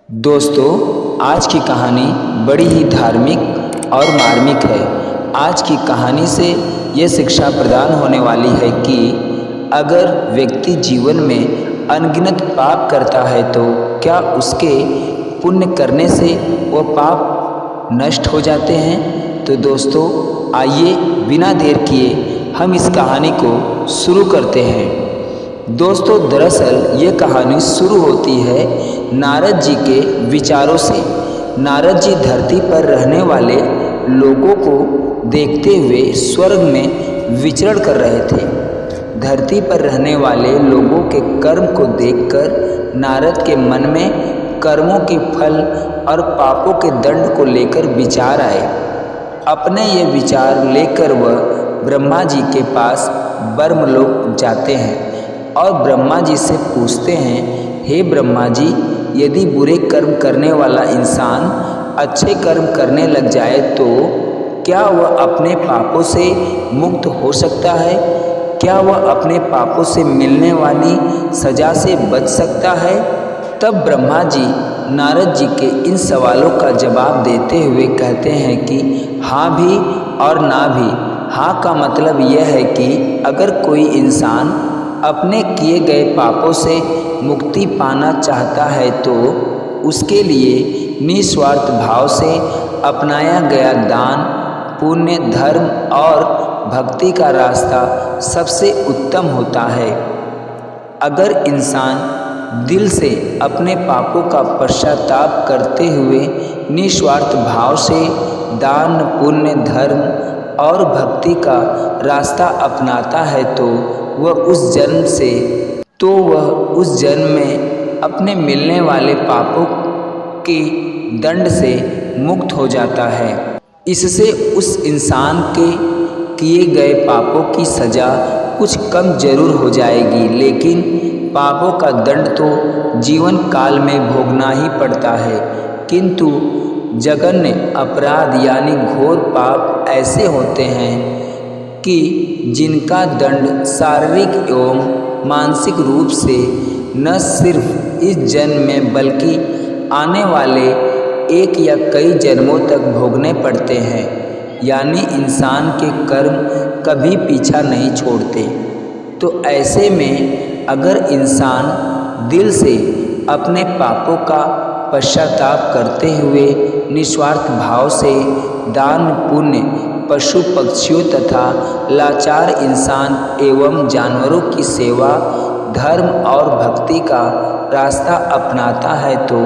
दोस्तों, आज की कहानी बड़ी ही धार्मिक और मार्मिक है। आज की कहानी से ये शिक्षा प्रदान होने वाली है कि अगर व्यक्ति जीवन में अनगिनत पाप करता है तो क्या उसके पुण्य करने से वह पाप नष्ट हो जाते हैं। तो दोस्तों, आइए बिना देर किए हम इस कहानी को शुरू करते हैं। दोस्तों, दरअसल ये कहानी शुरू होती है नारद जी के विचारों से। नारद जी धरती पर रहने वाले लोगों को देखते हुए स्वर्ग में विचरण कर रहे थे। धरती पर रहने वाले लोगों के कर्म को देखकर नारद के मन में कर्मों के फल और पापों के दंड को लेकर विचार आए। अपने ये विचार लेकर वह ब्रह्मा जी के पास ब्रह्मलोक जाते हैं और ब्रह्मा जी से पूछते हैं, हे ब्रह्मा जी, यदि बुरे कर्म करने वाला इंसान अच्छे कर्म करने लग जाए तो क्या वह अपने पापों से मुक्त हो सकता है? क्या वह अपने पापों से मिलने वाली सजा से बच सकता है? तब ब्रह्मा जी नारद जी के इन सवालों का जवाब देते हुए कहते हैं कि हाँ भी और ना भी। हाँ का मतलब यह है कि अगर कोई इंसान अपने किए गए पापों से मुक्ति पाना चाहता है तो उसके लिए निस्वार्थ भाव से अपनाया गया दान, पुण्य, धर्म और भक्ति का रास्ता सबसे उत्तम होता है। अगर इंसान दिल से अपने पापों का पश्चाताप करते हुए निस्वार्थ भाव से दान, पुण्य, धर्म और भक्ति का रास्ता अपनाता है तो वह उस जन्म में अपने मिलने वाले पापों के दंड से मुक्त हो जाता है। इससे उस इंसान के किए गए पापों की सजा कुछ कम जरूर हो जाएगी, लेकिन पापों का दंड तो जीवन काल में भोगना ही पड़ता है। किंतु जघन्य अपराध यानी घोर पाप ऐसे होते हैं कि जिनका दंड शारीरिक एवं मानसिक रूप से न सिर्फ इस जन्म में बल्कि आने वाले एक या कई जन्मों तक भोगने पड़ते हैं। यानी इंसान के कर्म कभी पीछा नहीं छोड़ते। तो ऐसे में अगर इंसान दिल से अपने पापों का पश्चाताप करते हुए निस्वार्थ भाव से दान, पुण्य, पशु पक्षियों तथा लाचार इंसान एवं जानवरों की सेवा, धर्म और भक्ति का रास्ता अपनाता है तो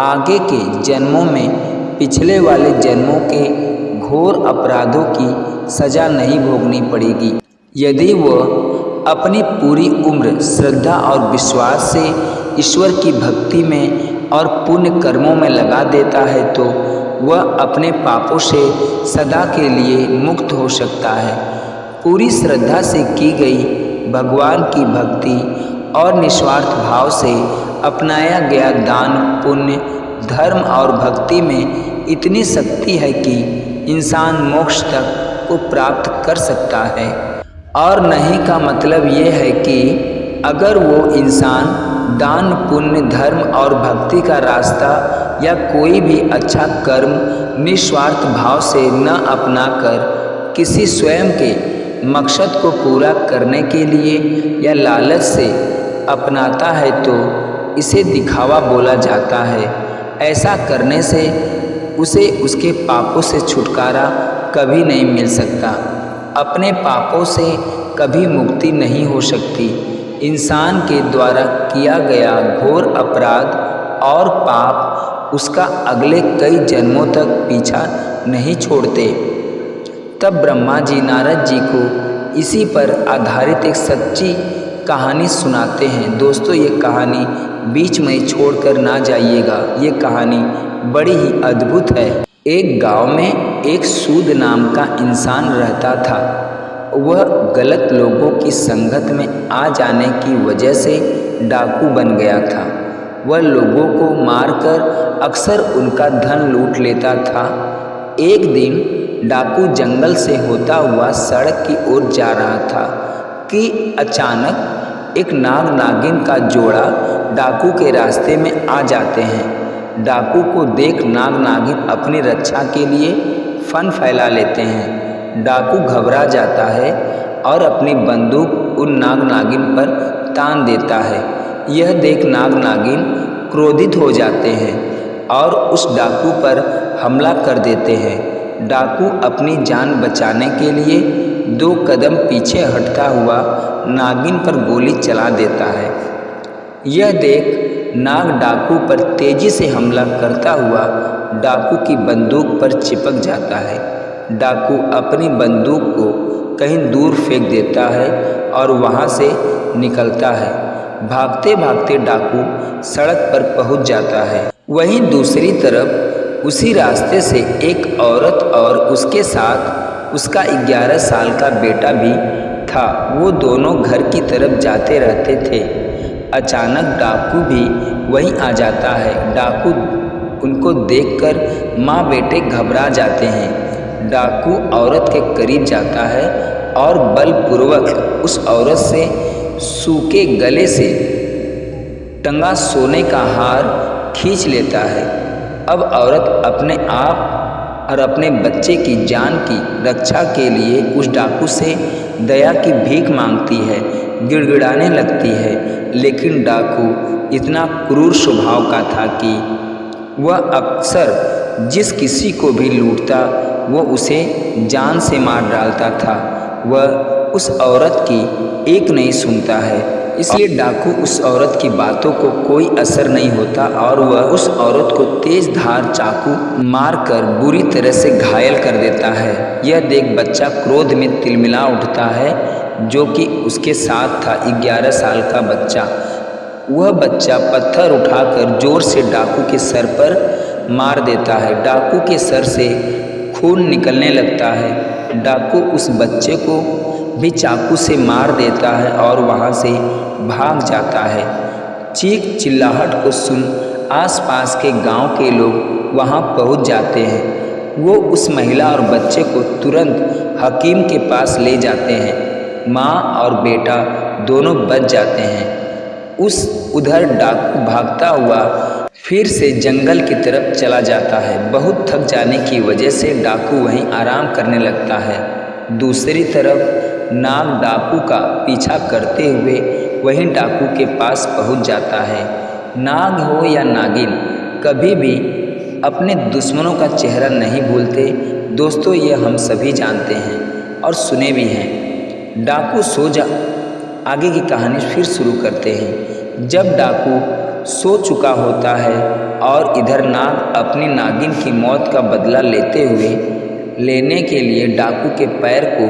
आगे के जन्मों में पिछले वाले जन्मों के घोर अपराधों की सजा नहीं भोगनी पड़ेगी। यदि वह अपनी पूरी उम्र श्रद्धा और विश्वास से ईश्वर की भक्ति में और पुण्य कर्मों में लगा देता है तो वह अपने पापों से सदा के लिए मुक्त हो सकता है। पूरी श्रद्धा से की गई भगवान की भक्ति और निस्वार्थ भाव से अपनाया गया दान, पुण्य, धर्म और भक्ति में इतनी शक्ति है कि इंसान मोक्ष तक को प्राप्त कर सकता है। और नहीं का मतलब ये है कि अगर वो इंसान दान, पुण्य, धर्म और भक्ति का रास्ता या कोई भी अच्छा कर्म निस्वार्थ भाव से न अपनाकर किसी स्वयं के मकसद को पूरा करने के लिए या लालच से अपनाता है तो इसे दिखावा बोला जाता है। ऐसा करने से उसे उसके पापों से छुटकारा कभी नहीं मिल सकता। अपने पापों से कभी मुक्ति नहीं हो सकती। इंसान के द्वारा किया गया घोर अपराध और पाप उसका अगले कई जन्मों तक पीछा नहीं छोड़ते। तब ब्रह्मा जी नारद जी को इसी पर आधारित एक सच्ची कहानी सुनाते हैं। दोस्तों, ये कहानी बीच में छोड़कर ना जाइएगा, ये कहानी बड़ी ही अद्भुत है। एक गांव में एक सूद नाम का इंसान रहता था। वह गलत लोगों की संगत में आ जाने की वजह से डाकू बन गया था। वह लोगों को मारकर अक्सर उनका धन लूट लेता था। एक दिन डाकू जंगल से होता हुआ सड़क की ओर जा रहा था कि अचानक एक नाग नागिन का जोड़ा डाकू के रास्ते में आ जाते हैं। डाकू को देख नाग नागिन अपनी रक्षा के लिए फन फैला लेते हैं। डाकू घबरा जाता है और अपनी बंदूक उन नाग नागिन पर तान देता है। यह देख नाग नागिन क्रोधित हो जाते हैं और उस डाकू पर हमला कर देते हैं। डाकू अपनी जान बचाने के लिए 2 कदम पीछे हटता हुआ नागिन पर गोली चला देता है। यह देख नाग डाकू पर तेजी से हमला करता हुआ डाकू की बंदूक पर चिपक जाता है। डाकू अपनी बंदूक को कहीं दूर फेंक देता है और वहां से निकलता है। भागते भागते डाकू सड़क पर पहुंच जाता है। वहीं दूसरी तरफ उसी रास्ते से एक औरत और उसके साथ उसका 11 साल का बेटा भी था। वो दोनों घर की तरफ जाते रहते थे। अचानक डाकू भी वहीं आ जाता है। डाकू उनको देखकर माँ बेटे घबरा जाते हैं। डाकू औरत के करीब जाता है और बलपूर्वक उस औरत से सूखे गले से टंगा सोने का हार खींच लेता है। अब औरत अपने आप और अपने बच्चे की जान की रक्षा के लिए उस डाकू से दया की भीख मांगती है, गिड़गिड़ाने लगती है। लेकिन डाकू इतना क्रूर स्वभाव का था कि वह अक्सर जिस किसी को भी लूटता वह उसे जान से मार डालता था। वह उस औरत की एक नहीं सुनता है, इसलिए डाकू उस औरत की बातों को कोई असर नहीं होता और वह उस औरत को तेज धार चाकू मारकर बुरी तरह से घायल कर देता है। यह देख बच्चा क्रोध में तिलमिला उठता है, जो कि उसके साथ था 11 साल का बच्चा। वह बच्चा पत्थर उठाकर जोर से डाकू के सर पर मार देता है। डाकू के सर से खून निकलने लगता है। डाकू उस बच्चे को भी चाकू से मार देता है और वहां से भाग जाता है। चीख चिल्लाहट को सुन आसपास के गांव के लोग वहां पहुंच जाते हैं। वो उस महिला और बच्चे को तुरंत हकीम के पास ले जाते हैं। माँ और बेटा दोनों बच जाते हैं। उधर डाकू भागता हुआ फिर से जंगल की तरफ चला जाता है। बहुत थक जाने की वजह से डाकू वहीं आराम करने लगता है। दूसरी तरफ नाग डाकू का पीछा करते हुए वहीं डाकू के पास पहुंच जाता है। नाग हो या नागिन, कभी भी अपने दुश्मनों का चेहरा नहीं भूलते। दोस्तों, यह हम सभी जानते हैं और सुने भी हैं। डाकू आगे की कहानी फिर शुरू करते हैं। जब डाकू सो चुका होता है और इधर नाग अपनी नागिन की मौत का बदला लेने के लिए डाकू के पैर को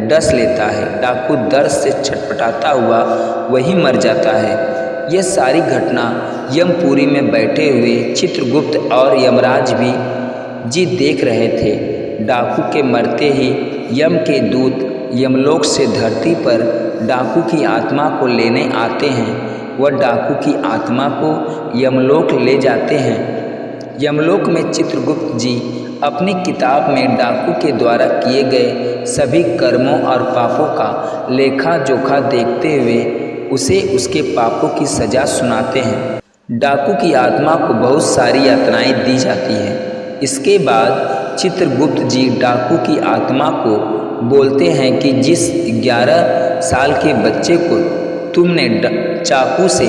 डस लेता है। डाकू दर्द से छटपटाता हुआ वहीं मर जाता है। यह सारी घटना यमपुरी में बैठे हुए चित्रगुप्त और यमराज भी जी देख रहे थे। डाकू के मरते ही यम के दूत यमलोक से धरती पर डाकू की आत्मा को लेने आते हैं। वह डाकू की आत्मा को यमलोक ले जाते हैं। यमलोक में चित्रगुप्त जी अपनी किताब में डाकू के द्वारा किए गए सभी कर्मों और पापों का लेखा जोखा देखते हुए उसे उसके पापों की सजा सुनाते हैं। डाकू की आत्मा को बहुत सारी यातनाएं दी जाती हैं। इसके बाद चित्रगुप्त जी डाकू की आत्मा को बोलते हैं कि जिस 11 साल के बच्चे को तुमने चाकू से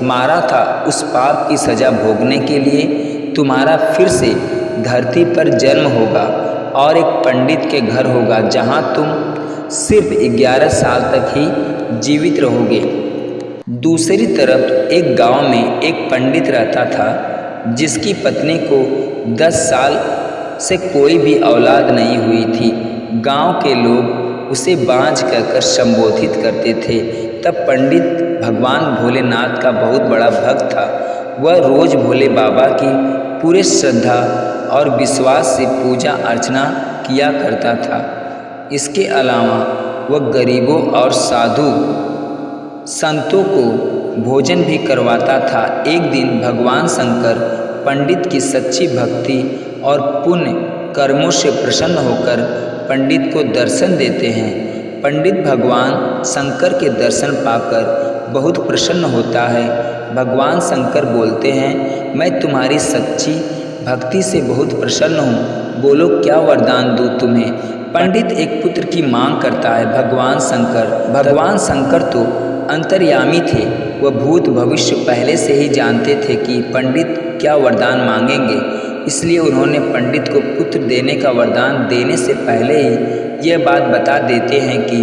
मारा था, उस पाप की सजा भोगने के लिए तुम्हारा फिर से धरती पर जन्म होगा और एक पंडित के घर होगा, जहां तुम सिर्फ 11 साल तक ही जीवित रहोगे। दूसरी तरफ एक गांव में एक पंडित रहता था, जिसकी पत्नी को 10 साल से कोई भी औलाद नहीं हुई थी। गांव के लोग उसे बांझ कहकर संबोधित करते थे। तब पंडित भगवान भोलेनाथ का बहुत बड़ा भक्त था। वह रोज भोले बाबा की पूरे श्रद्धा और विश्वास से पूजा अर्चना किया करता था। इसके अलावा वह गरीबों और साधु संतों को भोजन भी करवाता था। एक दिन भगवान शंकर पंडित की सच्ची भक्ति और पुण्य कर्मों से प्रसन्न होकर पंडित को दर्शन देते हैं। पंडित भगवान शंकर के दर्शन पाकर बहुत प्रसन्न होता है भगवान शंकर बोलते हैं, मैं तुम्हारी सच्ची भक्ति से बहुत प्रसन्न हूँ, बोलो क्या वरदान दूँ तुम्हें। पंडित एक पुत्र की मांग करता है। भगवान शंकर तो अंतर्यामी थे, वह भूत भविष्य पहले से ही जानते थे कि पंडित क्या वरदान मांगेंगे, इसलिए उन्होंने पंडित को पुत्र देने का वरदान देने से पहले ही यह बात बता देते हैं कि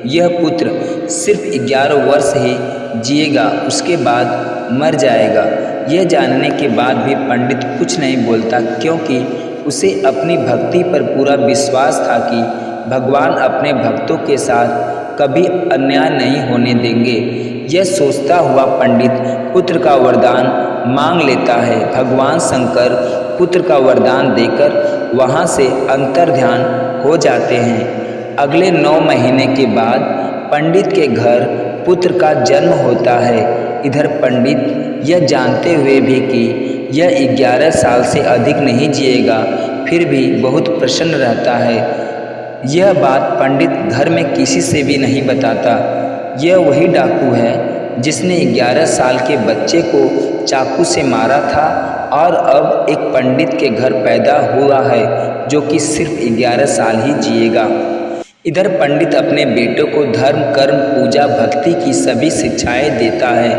यह पुत्र सिर्फ 11 वर्ष ही जिएगा, उसके बाद मर जाएगा। यह जानने के बाद भी पंडित कुछ नहीं बोलता, क्योंकि उसे अपनी भक्ति पर पूरा विश्वास था कि भगवान अपने भक्तों के साथ कभी अन्याय नहीं होने देंगे। यह सोचता हुआ पंडित पुत्र का वरदान मांग लेता है। भगवान शंकर पुत्र का वरदान देकर वहाँ से अंतर्ध्यान हो जाते हैं। अगले 9 महीने के बाद पंडित के घर पुत्र का जन्म होता है। इधर पंडित यह जानते हुए भी कि यह 11 साल से अधिक नहीं जिएगा, फिर भी बहुत प्रसन्न रहता है। यह बात पंडित घर में किसी से भी नहीं बताता। यह वही डाकू है जिसने 11 साल के बच्चे को चाकू से मारा था और अब एक पंडित के घर पैदा हुआ है जो कि सिर्फ 11 साल ही जिएगा। इधर पंडित अपने बेटों को धर्म, कर्म, पूजा, भक्ति की सभी शिक्षाएं देता है।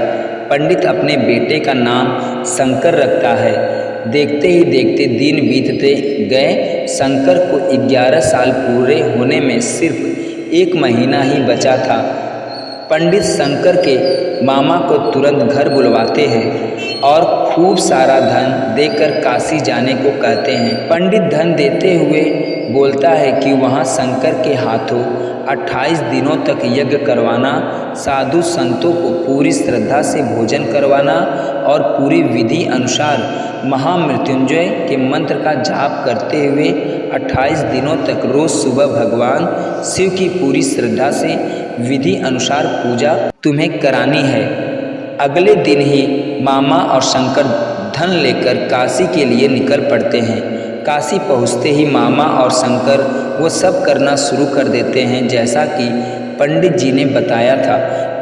पंडित अपने बेटे का नाम शंकर रखता है। देखते ही देखते दिन बीतते गए। शंकर को 11 साल पूरे होने में सिर्फ 1 महीना ही बचा था। पंडित शंकर के मामा को तुरंत घर बुलवाते हैं और खूब सारा धन देकर काशी जाने को कहते हैं। पंडित धन देते हुए बोलता है कि वहाँ शंकर के हाथों 28 दिनों तक यज्ञ करवाना, साधु संतों को पूरी श्रद्धा से भोजन करवाना और पूरी विधि अनुसार महामृत्युंजय के मंत्र का जाप करते हुए 28 दिनों तक रोज सुबह भगवान शिव की पूरी श्रद्धा से विधि अनुसार पूजा तुम्हें करानी है। अगले दिन ही मामा और शंकर धन लेकर काशी के लिए निकल पड़ते हैं। काशी पहुँचते ही मामा और शंकर वो सब करना शुरू कर देते हैं जैसा कि पंडित जी ने बताया था।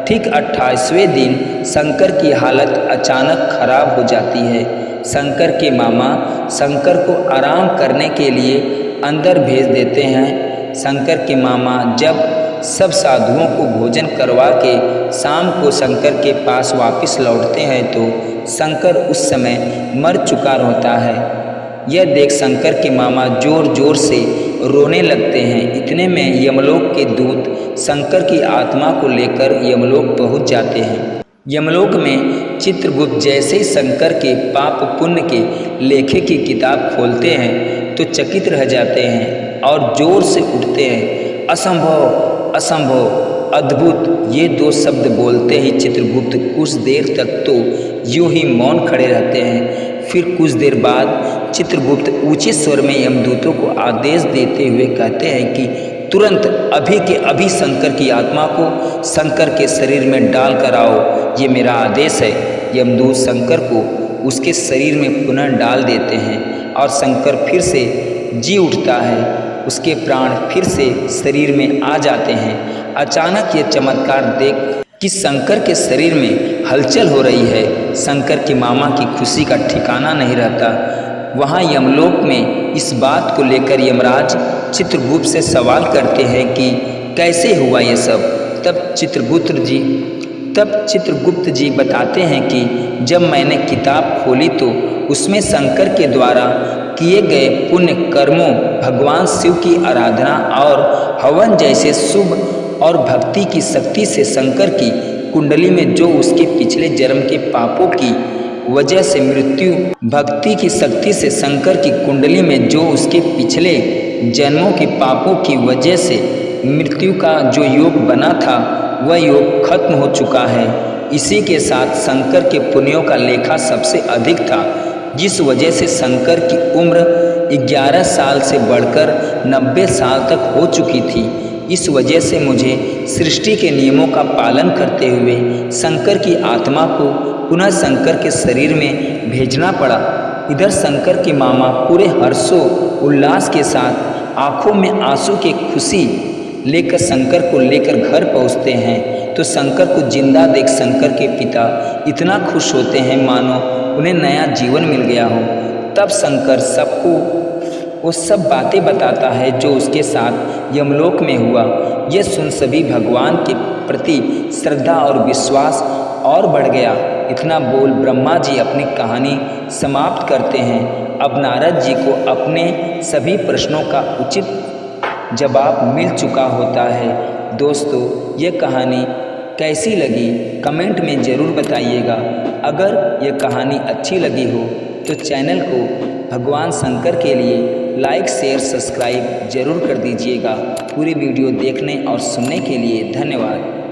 ठीक 28वें दिन शंकर की हालत अचानक खराब हो जाती है। शंकर के मामा शंकर को आराम करने के लिए अंदर भेज देते हैं। शंकर के मामा जब सब साधुओं को भोजन करवा के शाम को शंकर के पास वापस लौटते हैं तो शंकर उस समय मर चुका होता है। यह देख शंकर के मामा जोर जोर से रोने लगते हैं। इतने में यमलोक के दूत शंकर की आत्मा को लेकर यमलोक पहुंच जाते हैं। यमलोक में चित्रगुप्त जैसे ही शंकर के पाप पुण्य के लेखे की किताब खोलते हैं तो चकित रह जाते हैं और जोर से उठते हैं, असंभव असंभव, अद्भुत। ये 2 शब्द बोलते ही चित्रगुप्त कुछ देर तक तो यूं ही मौन खड़े रहते हैं। फिर कुछ देर बाद चित्रगुप्त ऊंचे स्वर में यमदूतों को आदेश देते हुए कहते हैं कि तुरंत अभी के अभी शंकर की आत्मा को शंकर के शरीर में डाल कर आओ, ये मेरा आदेश है। यमदूत शंकर को उसके शरीर में पुनः डाल देते हैं और शंकर फिर से जी उठता है। उसके प्राण फिर से शरीर में आ जाते हैं। अचानक ये चमत्कार देख कि शंकर के शरीर में हलचल हो रही है। शंकर के मामा की खुशी का ठिकाना नहीं रहता। वहाँ यमलोक में इस बात को लेकर यमराज चित्रगुप्त से सवाल करते हैं कि कैसे हुआ ये सब। तब चित्रगुप्त जी बताते हैं कि जब मैंने किताब खोली तो उसमें शंकर के द्वारा किए गए पुण्य कर्मों, भगवान शिव की आराधना और हवन जैसे शुभ और भक्ति की शक्ति से शंकर की कुंडली में जो उसके पिछले जन्म के पापों की वजह से मृत्यु, भक्ति की शक्ति से शंकर की कुंडली में जो उसके पिछले जन्मों के पापों की वजह से मृत्यु का जो योग बना था वह योग खत्म हो चुका है। इसी के साथ शंकर के पुण्यों का लेखा सबसे अधिक था, जिस वजह से शंकर की उम्र 11 साल से बढ़कर 90 साल तक हो चुकी थी। इस वजह से मुझे सृष्टि के नियमों का पालन करते हुए शंकर की आत्मा को पुनः शंकर के शरीर में भेजना पड़ा। इधर शंकर के मामा पूरे हर्षो उल्लास के साथ आंखों में आंसू की खुशी लेकर शंकर को लेकर घर पहुंचते हैं। तो शंकर को जिंदा देख शंकर के पिता इतना खुश होते हैं मानो उन्हें नया जीवन मिल गया हो। तब शंकर सबको वो सब बातें बताता है जो उसके साथ यमलोक में हुआ। ये सुन सभी भगवान के प्रति श्रद्धा और विश्वास और बढ़ गया। इतना बोल ब्रह्मा जी अपनी कहानी समाप्त करते हैं। अब नारद जी को अपने सभी प्रश्नों का उचित जवाब मिल चुका होता है। दोस्तों, ये कहानी कैसी लगी कमेंट में ज़रूर बताइएगा। अगर ये कहानी अच्छी लगी हो तो चैनल को भगवान शंकर के लिए लाइक शेयर सब्सक्राइब जरूर कर दीजिएगा। पूरी वीडियो देखने और सुनने के लिए धन्यवाद।